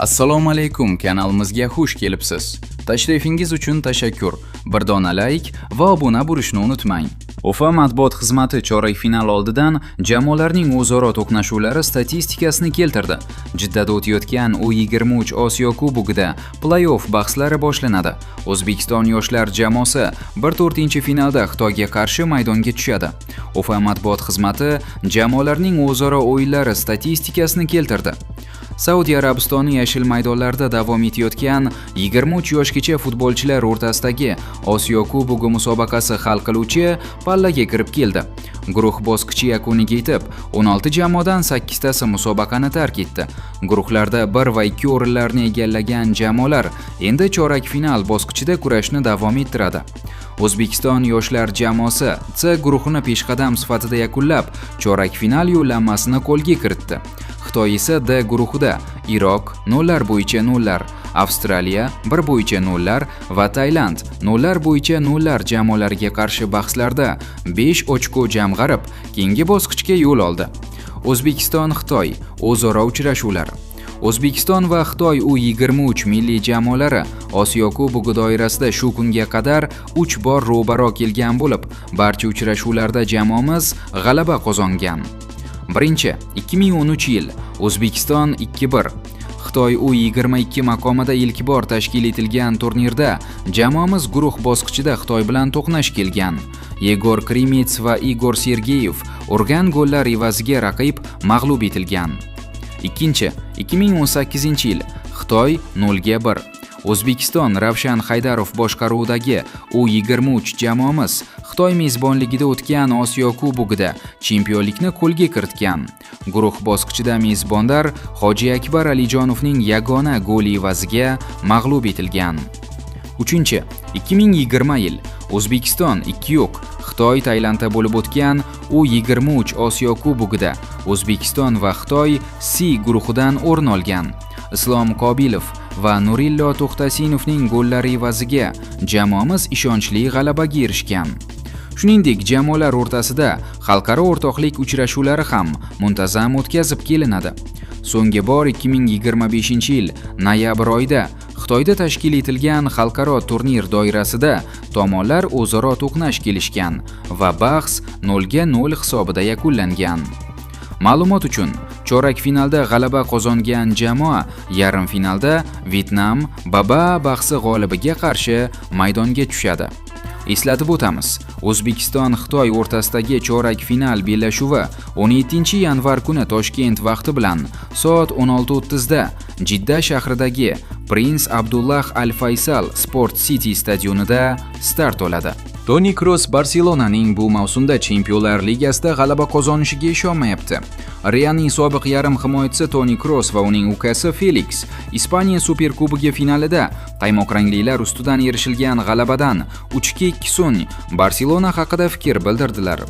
Assalomu alaykum, kanalimizga xush kelibsiz. Tashrifingiz uchun tashakkur. Bir dona like va obuna bo'lishni unutmang. Ufa matbuot xizmati chorak final oldidan jamoalarning o'zaro to'qnashuvlari statistikasini keltirdi. Jiddada o'tayotgan U23 Osiyo Kubogida play-off bahslari boshlanadi. O'zbekiston yoshlar jamoasi 1/4-finalda Xitoyga qarshi maydonga tushadi. Ufa matbuot xizmati jamoalarning o'zaro o'yinlari statistikasini keltirdi. Saudiya Arabistoni yashil maydonlarda davom etayotgan 23 yoshgacha futbolchilar o'rtasidagi Osiyo Kubogi musobaqasi hal qiluvchi pallaga kirib keldi. Guruh bosqichi yakuniga yetib, 16 jamoadan 8 tasi musobaqani tark etdi. Guruhlarda 1 va 2 o'rinlarni egallagan jamoalar endi chorak final bosqichida kurashni davom ettiradi. O'zbekiston yoshlar jamoasi C guruhini peshqadam sifatida yakunlab, chorak final yo'llanmasini qo'lga kiritdi. Xitoy esa D guruhida Iroq 0 bo'yicha 0, Avstraliya 1 bo'yicha 0 va Tailand 0 bo'yicha 0 jamoalariga qarshi bahslarda 5 ochko jamg'arib, keyingi bosqichga yo'l oldi. O'zbekiston-Xitoy o'zaro uchrashuvlar. O'zbekiston va Xitoy U23 milliy jamoalari Osiyo Kubogi doirasida shu kunga qadar 3 bor ro'baro kelgan bo'lib, barcha uchrashuvlarda jamoamiz g'alaba qozongan. Birinchi 2013 yil O'zbekiston 2-1. Xitoy U22 maqomida ilk bor tashkil etilgan turnirda jamoamiz guruh bosqichida Xitoy bilan to'qnash kelgan. Yegor Krimets va Igor Sergeyev urgan gollar evaziga raqib mag'lub etilgan. Ikkinchi 2018 yil Xitoy 0-1. O'zbekiston Ravshan Haydarov boshqaruvidagi U23 jamoamiz Xitoy mezbonligida o'tgan Osiyo Kubogida chempionlikni qo'lga kiritgan. Guruh bosqichida mezbonlar Hoji Akbar Alijonovning yagona goli evaziga mag'lub etilgan. Uchinchi 2020 yil O'zbekiston 2-yo'q Xitoy Tailandda bo'lib o'tgan U23 Osiyo Kubogida O'zbekiston va Xitoy C guruhidan o'rin olgan. Islom Qobilov va Nurillo To'xtasinovning gollari evaziga jamoamiz ishonchli g'alabaga erishgan. Shuningdek, jamoalar o'rtasida xalqaro o'rtoqlik uchrashuvlari ham muntazam o'tkazib kelinadi. So'nggi bor 2025-yil noyabr oyida Xitoyda tashkil etilgan xalqaro turnir doirasida tomonlar o'zaro to'qnash kelishgan va bahs 0-0 hisobida yakunlangan. Ma'lumot uchun, chorak finalda g'alaba qozongan jamoa yarim finalda Vyetnam Baba bahsi g'olibiga qarshi maydonga tushadi. Eslatib o'tamiz, O'zbekiston-Xitoy o'rtasidagi chorak final bellashuvi 17 yanvar kuni Toshkent vaqti bilan soat 16:30 da Jidda shahridagi Prince Abdullah Al Faysal Sport City stadionida start oladi. Toni Kroos Barselonaning bu mavsumda Chempionlar Ligasida g'alaba qozonishiga ishonmayapti. Realning sobiq yarim himoyachisi Toni Kroos va uning ukasi Felix Ispaniya Superkubogi finalida qaymoq ranglilar ustidan erishilgan g'alabadan 3-2 so'ng Barselona haqida fikr bildirdilar.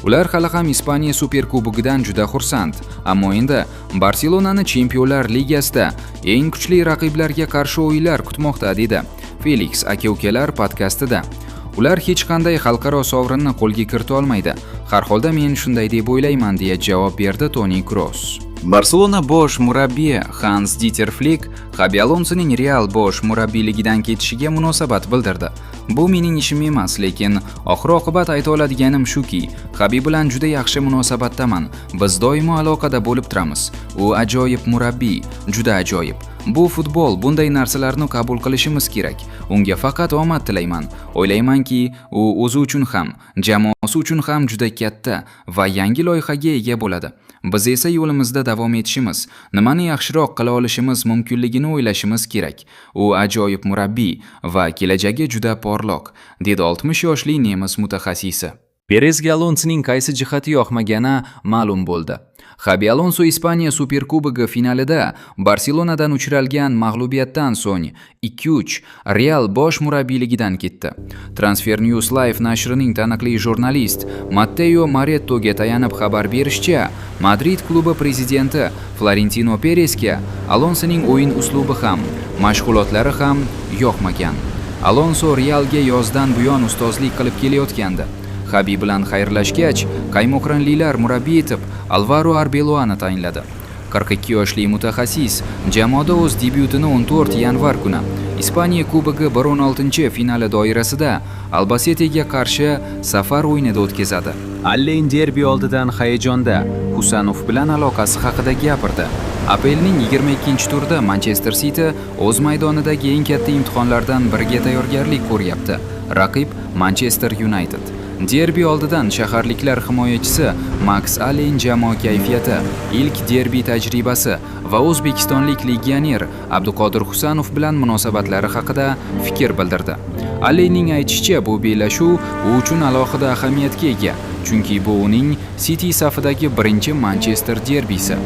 Ular hali ham Ispaniya Superkubogidan juda xursand, ammo endi Barselonani Chempionlar Ligasida eng kuchli raqiblarga qarshi o'yinlar kutmoqda, dedi Felix aka-ukalar podkastida. Ular hech qanday xalqaro sovrinni qo'lga kirita olmaydi. Har holda men shunday deb o'ylayman, deya javob berdi Toni Kroos. Barselona bosh murabbiyi Hans-Dieter Flick Xabi Alonsoning Real bosh murabbiyligidan ketishiga munosabat bildirdi. Bu mening ishim emas, lekin oxir-oqibat ayta oladiganim shuki, Xabi bilan juda yaxshi munosabatdaman. Biz doimo aloqada bo'lib turamiz. U ajoyib murabbiy, juda ajoyib. Bu futbol, bunday narsalarni qabul qilishimiz kerak. Unga faqat omad tilayman. O'ylaymanki, u o'zi uchun ham, jamoasi uchun ham juda katta va yangi loyihaga ega bo'ladi. Biz esa yo'limizda davom etishimiz, nimani yaxshiroq qila olishimiz mumkinligini o'ylashimiz kerak. U ajoyib murabbiy va kelajagi juda porloq, dedi 60 yoshli nemis mutaxassisi. Perezga Alonsoning qaysi jihati yoqmagani ma'lum bo'ldi. Xabi Alonso Ispaniya Superkubogi finalida Barselonadan uchralgan mag'lubiyatdan so'ng 2-3 Real bosh murabbiyligidan ketdi. Transfer News Live nashrining taniqli jurnalist Matteo Morettoga tayanib xabar berishicha, Madrid klubi prezidenti Florentino Perezga Alonsoning o'yin uslubi ham, mashg'ulotlari ham yoqmagan. Alonso Realga yozdan buyon ustozlik qilib kelayotgandi. Xabi bilan xayrlashgach, qaymoq ranglilar murabbiy etib Alvaro Arbeloani tayinladi. 42 yoshli mutaxassis jamoada o'z debyutini 14 yanvar kuni Ispaniya Kubogi 16-finali doirasida Albacete'ga qarshi safar o'yinida o'tkazadi. Alleyn derbi oldidan hayajonda Husanov bilan aloqasi haqida gapirdi. APLning 22-turida Manchester City o'z maydonidagi eng katta imtihonlardan biriga tayyorgarlik ko'ryapti. Raqib Manchester United. Derbi oldidan shaharliklar himoyachisi Max Alleyn jamoa kayfiyati, ilk derbi tajribasi va o'zbekistonlik legioner Abduqodir Husanov bilan munosabatlari haqida fikr bildirdi. Alleynning aytishicha, bu bellashuv u uchun alohida ahamiyatga ega, chunki bu uning City safidagi birinchi Manchester derbisi.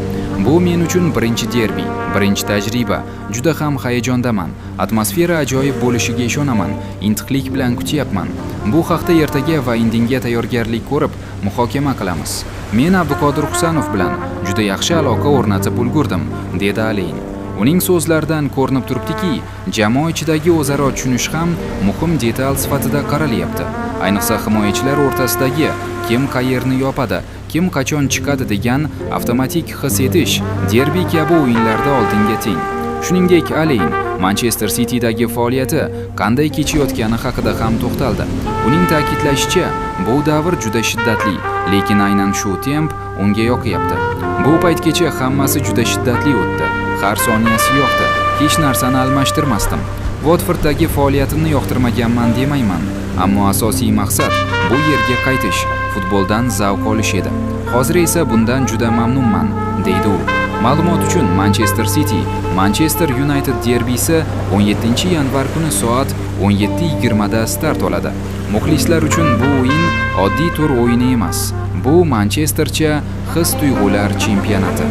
Bu men uchun birinchi derbi, birinchi tajriba. Juda ham hayajondaman. Atmosfera ajoyib bo'lishiga ishonaman. Intiqlik bilan kutyapman. Bu haqda ertaga va indinga tayyorgarlik ko'rib, muhokama qilamiz. Men Abduqodir Husanov bilan juda yaxshi aloqa o'rnatib ulgurdim, dedi Alleyn. Uning so'zlaridan ko'rinib turibdiki, jamoa ichidagi o'zaro tushunish ham muhim detal sifatida qaralyapti. Ayniqsa himoyachilar o'rtasidagi kim qayerni yopadi, kim qachon chiqadi degan avtomatik his etish derbi kabi o'yinlarda oldinga teng. Shuningdek, Alleyn Manchester City'dagi faoliyati qanday kechayotgani haqida ham to'xtaldi. Uning ta'kidlashicha, bu davr juda shiddatli, lekin aynan shu temp unga yoqyapti. Bu paytgacha hammasi juda shiddatli o'tdi. Har soniyasi yoqdi. Hech narsani almashtirmasdim. Watforddagi faoliyatimni yoqtirmaganman demayman, ammo asosiy maqsad bu yerga qaytish, futboldan zavq olish edi. Hozir esa bundan juda mamnunman, deydi u. Ma'lumot uchun Manchester City Manchester United derbisi 17-yanvar kuni soat 17:20 da start oladi. Muxlislar uchun bu o'yin oddiy tur o'yini emas. Bu Manchestercha his-tuyg'ular chempionati.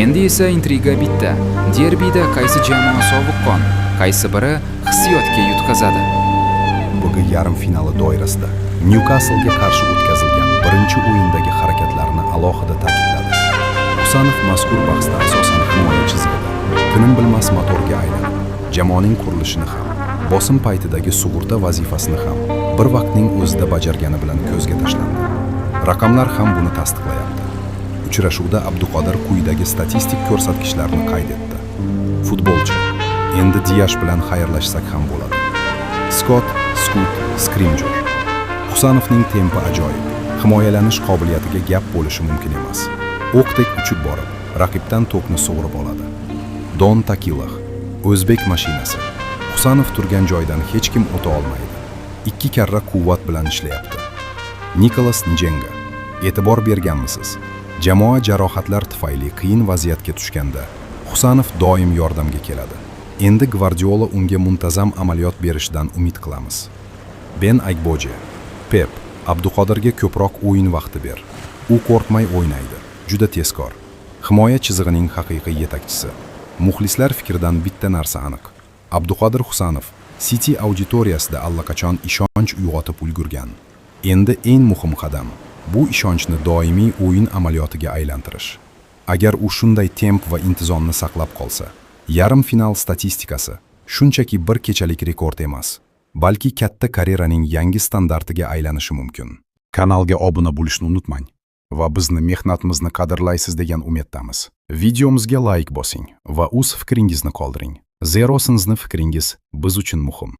Endi esa intriga bitta. Derbida qaysi jamoa sovuqqon, qaysi biri hissiyotga yutqazadi. Bugun yarim finali doirasida Newcastle'ga qarshi o'tkazilgan birinchi o'yindagi harakatlarni alohida ta'kidladi. Husanov mazkur bahsda asosan himoya chizig'ida tinim bilmas motorga aylanib, jamoaning qurilishini ham, bosim paytidagi sug'urta vazifasini ham bir vaqtning o'zida bajargani bilan ko'zga tashlandi. Raqamlar ham buni tasdiqlayapti. Uchrashuvda Abduqodir quyidagi statistik ko'rsatkichlarni qayd etdi. Futbolchi. Endi Diyash bilan xayrlashsak ham bo'ladi. Scott, Scrimgeour. Husanovning tempi ajoyib. Himoyalanish qobiliyatiga gap bo'lishi mumkin emas. O'qdek uchib borib, raqibdan to'pni sug'urib oladi. Don Takilah, o'zbek mashinasi. Husanov turgan joydan hech kim o'ta olmaydi. 2 karra quvvat bilan ishlayapti. Nikolas Njenga. E'tibor berganmisiz? Jamoa jarohatlar tufayli qiyin vaziyatga tushganda Husanov doim yordamga keladi. Endi Gvardiola unga muntazam amaliyot berishidan umid qilamiz. Ben Aygboje. Pep, Abduqodirga ko'proq o'yin vaqti ber. U qo'rqmay o'ynaydi. Juda tezkor. Himoya chizig'ining haqiqiy yetakchisi. Muxlislar fikridan bitta narsa aniq. Abduqodir Husanov City auditoriyasida allaqachon ishonch uyg'otib ulgurgan. Endi eng muhim qadam bu ishonchni doimiy o'yin amaliyotiga aylantirish. Agar u shunday temp va intizomni saqlab qolsa, yarim final statistikasi shunchaki bir kechalik rekord emas, balki katta karyeraning yangi standartiga aylanishi mumkin. Kanalga obuna bo'lishni unutmang va bizni mehnatimizni qadrlaysiz degan umiddamiz. Videomizga like bosing va o'z fikringizni qoldiring. Zero sizni fikringiz biz uchun muhim.